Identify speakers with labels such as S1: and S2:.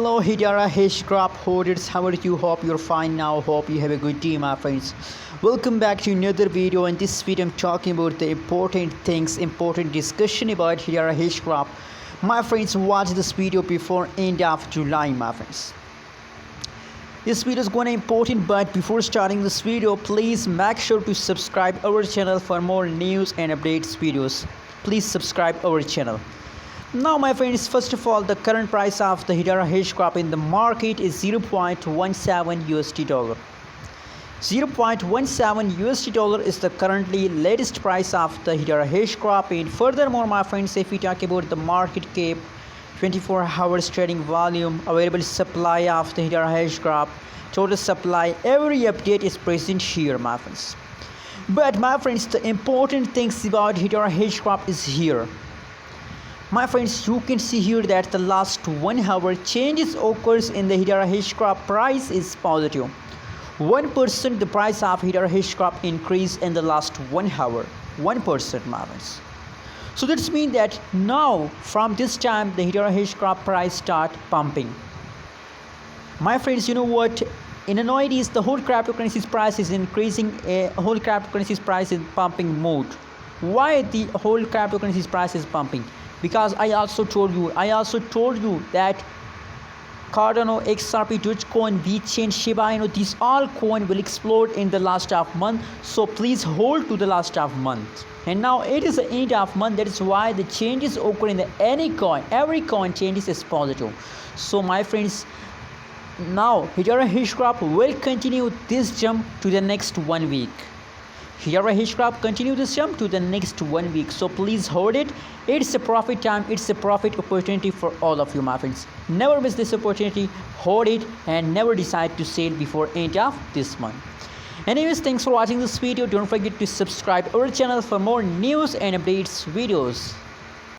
S1: Hello Hedera Hashgraph holders, how are you? Hope you're fine now. Hope you have a good day, my friends. Welcome back to another video. In this video I'm talking about the important discussion about Hedera Hashgraph. My friends, watch this video before end of July, my friends. This video is going to be important, but before starting this video, please make sure to subscribe our channel for more news and updates videos. Please subscribe our channel. Now my friends, first of all, the current price of the Hedera Hashgraph in the market is $0.17. 0.17 USD dollar is the currently latest price of the Hedera Hashgraph. And furthermore, my friends, if we talk about the market cap, 24 hours trading volume, available supply of the Hedera Hashgraph, total supply, every update is present here, my friends. But my friends, the important things about Hedera Hashgraph is here. My friends, you can see here that the last 1 hour changes occurs in the Hedera Hashgraph price is positive. 1% the price of Hedera Hashgraph increase in the last 1 hour. 1%, my friends. So that's mean that now from this time the Hedera Hashgraph price start pumping. My friends, you know what? In Andriod, the whole cryptocurrency's price is increasing. Whole cryptocurrency's price is pumping mode. Why the whole cryptocurrency's price is pumping? Because I also told you that Cardano, XRP, Dogecoin, VeChain, Shiba Inu, these all coin will explode in the last of month. So please hold to the last of month. And now it is the end of month. That is why the changes occur in any coin. Every coin changes is positive. So my friends, now Hedera Hashgraph will continue this jump to the next 1 week. Hedera Hashgraph continue this jump to the next 1 week. So please hold it. It's a profit time. It's a profit opportunity for all of you, my friends. Never miss this opportunity. Hold it and never decide to sell before end of this month. Anyways, thanks for watching this video. Don't forget to subscribe our channel for more news and updates videos.